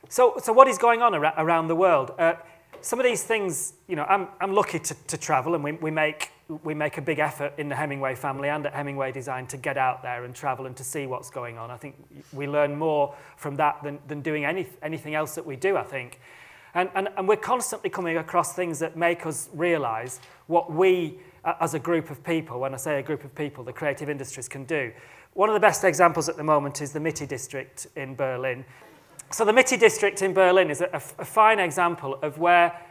So what is going on around the world? Some of these things, I'm lucky to travel, and we make a big effort in the Hemingway family and at Hemingway Design to get out there and travel and to see what's going on. I think we learn more from that than doing anything else that we do, I think. And we're constantly coming across things that make us realise what we, as a group of people, when I say a group of people, the creative industries can do. One of the best examples at the moment is the Mitte district in Berlin. So the Mitte district in Berlin is a fine example of where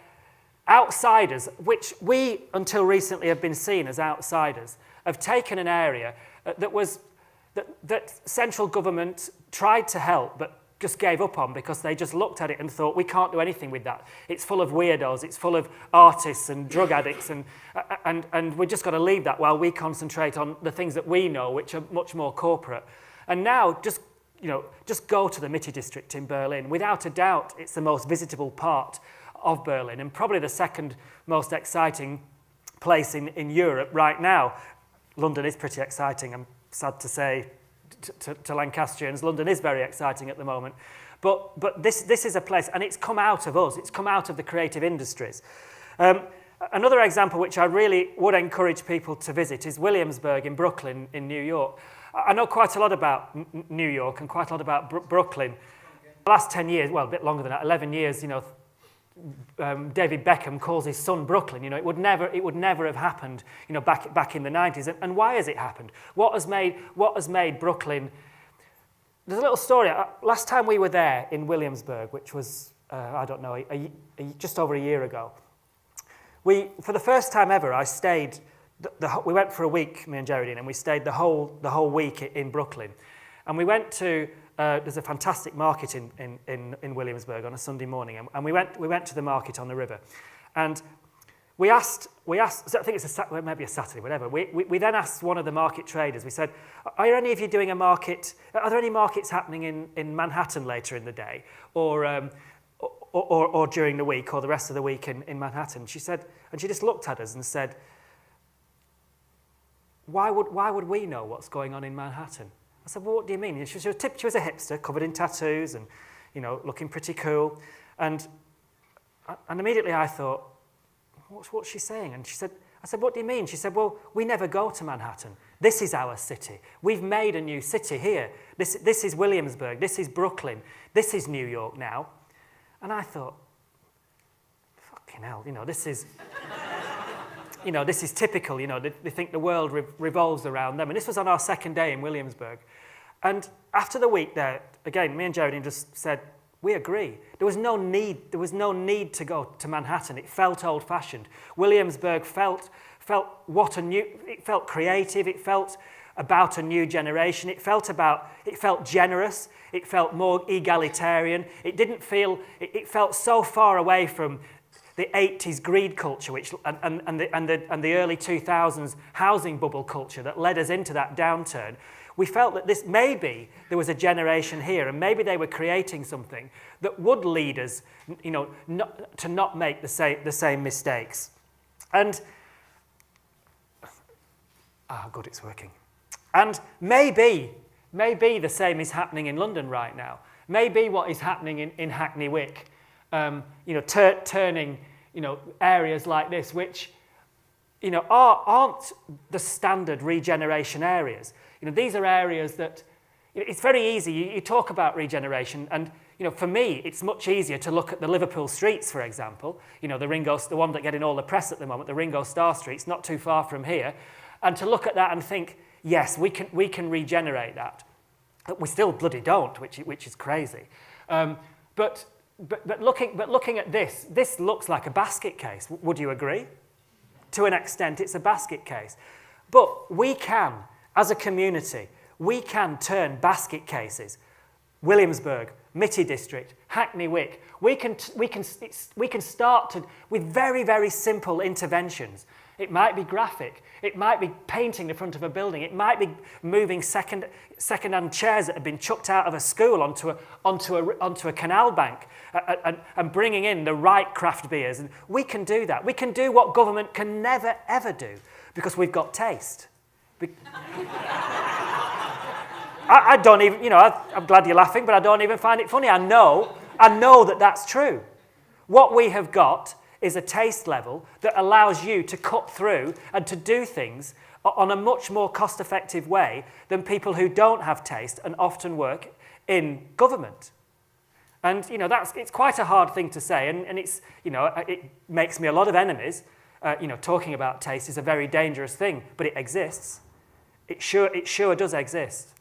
outsiders, which we until recently have been seen as outsiders, have taken an area that central government tried to help but just gave up on because they just looked at it and thought, we can't do anything with that. It's full of weirdos, it's full of artists and drug addicts, and we've just got to leave that while we concentrate on the things that we know, which are much more corporate. And now, just go to the Mitte district in Berlin. Without a doubt, it's the most visitable part of Berlin and probably the second most exciting place in Europe right now. London is pretty exciting, I'm sad to say to Lancastrians. London is very exciting at the moment. But this is a place, and it's come out of us, it's come out of the creative industries. Another example which I really would encourage people to visit is Williamsburg in Brooklyn in New York. I know quite a lot about New York and quite a lot about Brooklyn. The last 10 years, well, a bit longer than that, 11 years, David Beckham calls his son Brooklyn. It would never have happened, back in the 90s. And why has it happened? What has made Brooklyn? There's a little story. Last time we were there in Williamsburg, which was I don't know, just over a year ago, for the first time ever, I stayed. We went for a week, me and Geraldine, and we stayed the whole week in Brooklyn. And we went to there's a fantastic market in Williamsburg on a Sunday morning, and we went to the market on the river, and we asked. I think it's maybe a Saturday, whatever. We then asked one of the market traders. We said, "Are any of you doing a market? Are there any markets happening in Manhattan later in the day, or during the week, or the rest of the week in Manhattan?" She said, and she just looked at us and said, Why would we know what's going on in Manhattan? I said, well, what do you mean? She was a hipster, covered in tattoos and, looking pretty cool. And immediately I thought, what's she saying? And I said, what do you mean? She said, well, we never go to Manhattan. This is our city. We've made a new city here. This is Williamsburg. This is Brooklyn. This is New York now. And I thought, fucking hell, this is... this is typical, they think the world revolves around them. And this was on our second day in Williamsburg. And after the week there, again, me and Geraldine just said, we agree. There was no need to go to Manhattan. It felt old-fashioned. Williamsburg felt creative. It felt about a new generation. It felt generous. It felt more egalitarian. It felt so far away from the 80s greed culture, and the early 2000s housing bubble culture that led us into that downturn. We felt that maybe there was a generation here, and maybe they were creating something that would lead us, to not make the same mistakes. And good, it's working. And maybe the same is happening in London right now. Maybe what is happening in Hackney Wick. Turning, areas like this, which, aren't the standard regeneration areas. These are areas that, it's very easy. You talk about regeneration, and, for me, it's much easier to look at the Liverpool streets, for example. The one that getting all the press at the moment, the Ringo Starr streets, not too far from here, and to look at that and think, yes, we can regenerate that. But we still bloody don't, which is crazy. But looking at this looks like a basket case. Would you agree? To an extent, it's a basket case. But we can, as a community, we can turn basket cases. Williamsburg, Mitte District, Hackney Wick. We can start with very, very simple interventions. It might be graphic. It might be painting the front of a building. It might be moving second-hand chairs that have been chucked out of a school onto a canal bank and bringing in the right craft beers. And we can do that. We can do what government can never, ever do because we've got taste. I don't even, I'm glad you're laughing, but I don't even find it funny. I know I know that that's true. What we have got is a taste level that allows you to cut through and to do things on a much more cost-effective way than people who don't have taste and often work in government. And, it's quite a hard thing to say, and it's, it makes me a lot of enemies. Talking about taste is a very dangerous thing, but it exists. It sure does exist.